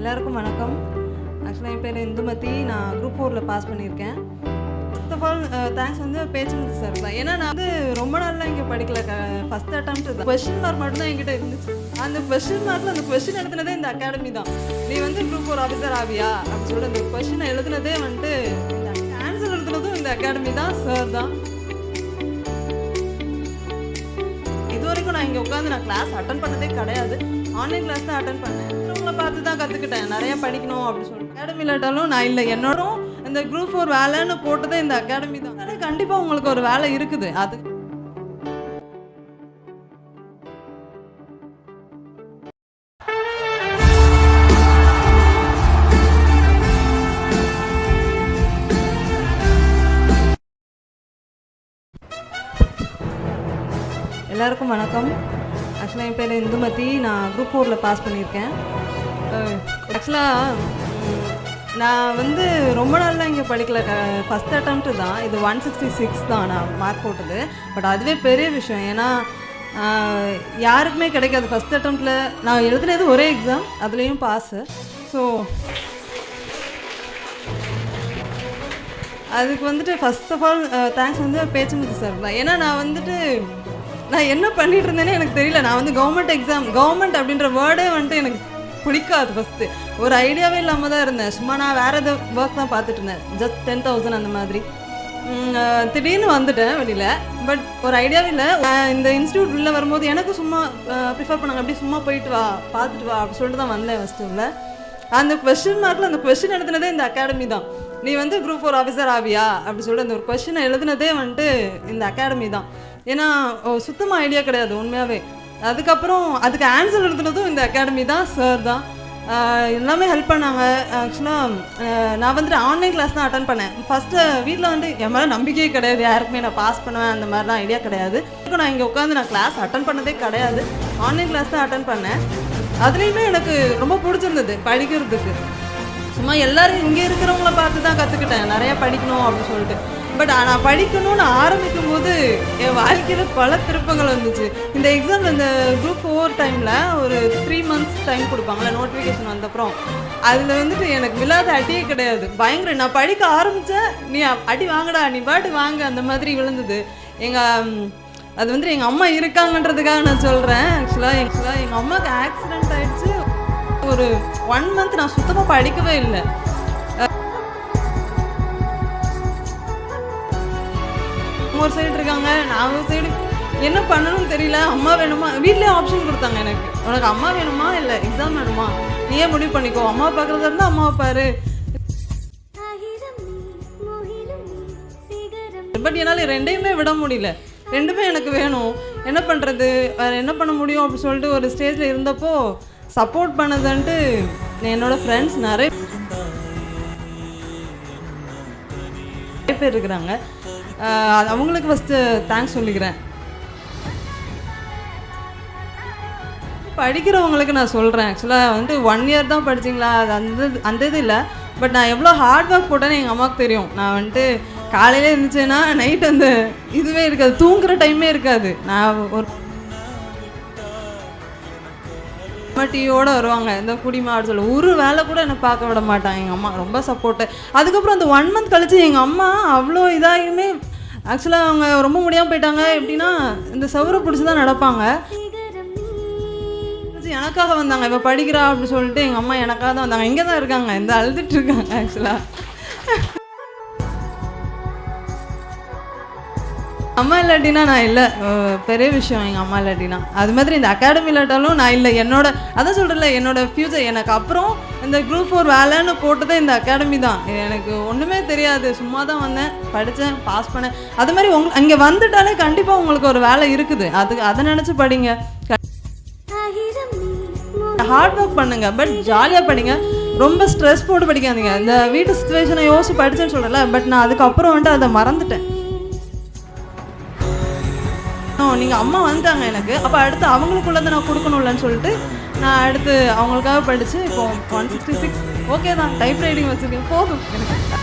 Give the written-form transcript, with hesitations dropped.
எல்லாருக்கும் வணக்கம். ஆக்சுவலாக என் பேர் இந்துமதி. நான் குரூப் 4ல் பாஸ் பண்ணியிருக்கேன். ஃபர்ஸ்ட் ஆஃப் ஆல் தேங்க்ஸ் வந்து பேச்சுமுத்து சார் தான். ஏன்னா நான் வந்து ரொம்ப நாள்லாம் இங்கே படிக்கல. ஃபஸ்ட் அட்டம்ப்ட் தான். கொஸ்டின் மார்க் மட்டும் தான் என்கிட்ட இருந்துச்சு. அந்த கொஸ்டின் மார்க்கில் அந்த கொஸ்டின் எழுதுனதே இந்த அகாடமி தான். நீ வந்து குரூப் 4 ஆஃபீஸர் ஆவியா அப்படின்னு சொல்லிட்டு அந்த கொஸ்டினை எழுதுனதே வந்துட்டு இந்த ஆன்சர் எழுதுனதும் இந்த அகாடமி தான், சார் தான். இது வரைக்கும் நான் இங்கே உட்காந்து நான் கிளாஸ் அட்டன் பண்ணதே கிடையாது. ஆன்லைன் கிளாஸ் தான் அட்டன் பண்ணேன். உங்களை பார்த்து தான் கற்றுக்கிட்டேன் நிறையா படிக்கணும் அப்படின்னு சொல்லிட்டு. அகாடமி இல்லாட்டாலும் நான் இல்லை, என்னோடும் இந்த குரூப் 4 வேலைன்னு போட்டதே இந்த அகாடமி தான். அதனால் கண்டிப்பாக உங்களுக்கு ஒரு வேலை இருக்குது. அது எல்லாருக்கும் வணக்கம். ஆக்சுவலாக என் பேர் இந்துமதி. நான் குரூப் 4ல் பாஸ் பண்ணியிருக்கேன். ஆக்சுவலாக நான் வந்து ரொம்ப நாள்லாம் இங்கே படிக்கல. ஃபஸ்ட் அட்டம்ப்ட் தான். இது 166 தான் நான் மார்க் போட்டது. பட் அதுவே பெரிய விஷயம். ஏன்னா யாருக்குமே கிடைக்காது. ஃபஸ்ட் அட்டம்ப்டில் நான் எழுதுனது ஒரே எக்ஸாம், அதுலேயும் பாஸு. ஸோ அதுக்கு வந்துட்டு ஃபஸ்ட் ஆஃப் ஆல் தேங்க்ஸ் வந்து பேச்சுமுத்து சார் தான். ஏன்னா நான் என்ன பண்ணிகிட்டு இருந்தேனே எனக்கு தெரியல. நான் வந்து கவர்மெண்ட் அப்படின்ற வேர்டே வந்துட்டு எனக்கு பிடிக்காது. ஃபஸ்ட்டு ஒரு ஐடியாவே இல்லாமல் தான் இருந்தேன். சும்மா நான் வேறு எதாவது ஒர்க் தான் பார்த்துட்டு இருந்தேன். ஜஸ்ட் 10,000 அந்த மாதிரி. திடீர்னு வந்துட்டேன் வெளியில். பட் ஒரு ஐடியாவே இல்லை. இந்த இன்ஸ்டியூட் உள்ளே வரும்போது எனக்கு சும்மா ப்ரிஃபர் பண்ணாங்க, அப்படி சும்மா போயிட்டு வா, பார்த்துட்டு வா அப்படி சொல்லிட்டு தான் வந்தேன் ஃபஸ்ட்டு உள்ள. அந்த கொஸ்டின் மார்க்கில் அந்த கொஸ்டின் எழுதுனதே இந்த அகாடமி தான். நீ வந்து குரூப் 4 ஆஃபீஸர் ஆவியா அப்படி சொல்லிட்டு அந்த ஒரு கொஸ்டினை எழுதுனதே வந்துட்டு இந்த அகாடமி தான். ஏன்னா சுத்தமாக ஐடியா கிடையாது உண்மையாகவே. அதுக்கப்புறம் அதுக்கு ஆன்சர் எழுதுனதும் இந்த அகாடமி தான், சார் தான். எல்லாமே ஹெல்ப் பண்ணாங்க. ஆக்சுவலாக நான் வந்துட்டு ஆன்லைன் கிளாஸ் தான் அட்டன் பண்ணேன். ஃபஸ்ட்டு வீட்டில் வந்து என் மேலே நம்பிக்கையே கிடையாது. யாருக்குமே நான் பாஸ் பண்ணுவேன் அந்த மாதிரிலாம் ஐடியா கிடையாது. நான் இங்கே உட்காந்து நான் கிளாஸ் அட்டன் பண்ணதே கிடையாது. ஆன்லைன் கிளாஸ் தான் அட்டன் பண்ணேன். அதுலேயுமே எனக்கு ரொம்ப பிடிச்சிருந்தது படிக்கிறதுக்கு. சும்மா எல்லோரும் இங்கே இருக்கிறவங்கள பார்த்து தான் கற்றுக்கிட்டேன் நிறையா படிக்கணும் அப்படின்னு சொல்லிட்டு. பட் நான் படிக்கணும்னு ஆரம்பிக்கும் போது என் வாழ்க்கையில் பல திருப்பங்கள் வந்துச்சு. இந்த எக்ஸாமில் இந்த குரூப் 4 டைமில் ஒரு 3 months டைம் கொடுப்பாங்களே நோட்டிஃபிகேஷன் வந்தப்புறம், அதில் வந்துட்டு எனக்கு விழாத அடியே கிடையாது. பயங்கர நான் படிக்க ஆரம்பித்தேன், நீ அடி வாங்கடா, நீ பாட்டு வாங்க அந்த மாதிரி விழுந்தது. அது வந்துட்டு எங்கள் அம்மா இருக்காங்கன்றதுக்காக நான் சொல்கிறேன். ஆக்சுவலாக எங்கள் அம்மாவுக்கு ஆக்சிடெண்ட் ஆகிடுச்சு. ஒரு 1 month நான் சுத்தமாக படிக்கவே இல்லை. ஒரு சைடு இருக்காங்க, நான் ஒரு சைடு என்ன பண்ணணும்னு தெரியல. அம்மா வேணுமா, வீட்லேயே ஆப்ஷன் கொடுத்தாங்க எனக்கு, உனக்கு அம்மா வேணுமா இல்லை எக்ஸாம் வேணுமா நீயே முடிவு பண்ணிக்கோ, அம்மா பார்க்குறதா இருந்தால் அம்மாவை பாரு. பட் என்னால் ரெண்டையுமே விட முடியல. ரெண்டுமே எனக்கு வேணும். என்ன பண்ணுறது, வேறு என்ன பண்ண முடியும் அப்படின்னு சொல்லிட்டு ஒரு ஸ்டேஜில் இருந்தப்போ சப்போர்ட் பண்ணதுன்ட்டு என்னோடய ஃப்ரெண்ட்ஸ் நிறைய பேர் இருக்கிறாங்க. அவங்களுக்கு ஃபஸ்ட்டு தேங்க்ஸ் சொல்லிக்கிறேன். படிக்கிறவங்களுக்கு நான் சொல்கிறேன். ஆக்சுவலாக வந்துட்டு 1 year தான் படிச்சிங்களா, அது அந்த இது இல்லை. பட் நான் எவ்வளோ ஹார்ட் ஒர்க் போட்டேன்னு எங்கள் அம்மாவுக்கு தெரியும். நான் வந்துட்டு காலையில் இருந்துச்சேன்னா நைட் அந்த இதுவே இருக்காது, தூங்குகிற டைமே இருக்காது. நான் ஒரு டீயோடு வருவாங்க, இந்த குடிமா அப்படி சொல்ல ஒரு வேலை கூட என்னை பார்க்க விட மாட்டாங்க. எங்கள் அம்மா ரொம்ப சப்போர்ட்டு. அதுக்கப்புறம் அந்த 1 month கழிச்சு எங்கள் அம்மா அவ்வளோ இதாகியுமே, ஆக்சுவலாக அவங்க ரொம்ப முடியாமல் போயிட்டாங்க. எப்படின்னா இந்த சவரை பிடிச்சி தான் நடப்பாங்க. எனக்காக வந்தாங்க, இப்போ படிக்கிறா அப்படின்னு சொல்லிட்டு எங்கள் அம்மா எனக்காக தான் வந்தாங்க. இங்கே தான் இருக்காங்க, இந்த அழுதுட்டு இருக்காங்க. ஆக்சுவலாக அம்மா இல்லாட்டினா நான் இல்லை, பெரிய விஷயம் எங்கள் அம்மா இல்லாட்டினா. அது மாதிரி இந்த அகாடமி இல்லாட்டாலும் நான் இல்லை. அதான் சொல்கிறேன்ல, என்னோடய ஃப்யூச்சர் எனக்கு அப்புறம் இந்த குரூப் 4 வேலைன்னு போட்டதே இந்த அகாடமி தான். எனக்கு ஒன்றுமே தெரியாது, சும்மா தான் வந்தேன், படித்தேன், பாஸ் பண்ணேன். அது மாதிரி அங்கே வந்துட்டாலே கண்டிப்பாக உங்களுக்கு ஒரு வேலை இருக்குது. அதை நினச்சி படிங்க, ஹார்ட் ஒர்க் பண்ணுங்க, பட் ஜாலியாக படிங்க. ரொம்ப ஸ்ட்ரெஸ் போட்டு படிக்காதீங்க. இந்த வீட்டு சுச்சுவேஷனை யோசிச்சு படித்தேன்னு சொல்கிறேன்ல, பட் நான் அதுக்கப்புறம் வந்துட்டு அதை மறந்துட்டேன். நீங்கள் அம்மா வந்துட்டாங்க எனக்கு, அப்போ அடுத்து அவங்களுக்குள்ளதை நான் கொடுக்கணும்லன்னு சொல்லிட்டு நான் அடுத்து அவங்களுக்காக படித்து இப்போ 166 ஓகே தான், டைப் ரைட்டிங் வச்சுருக்கேன், போதும் எனக்கு.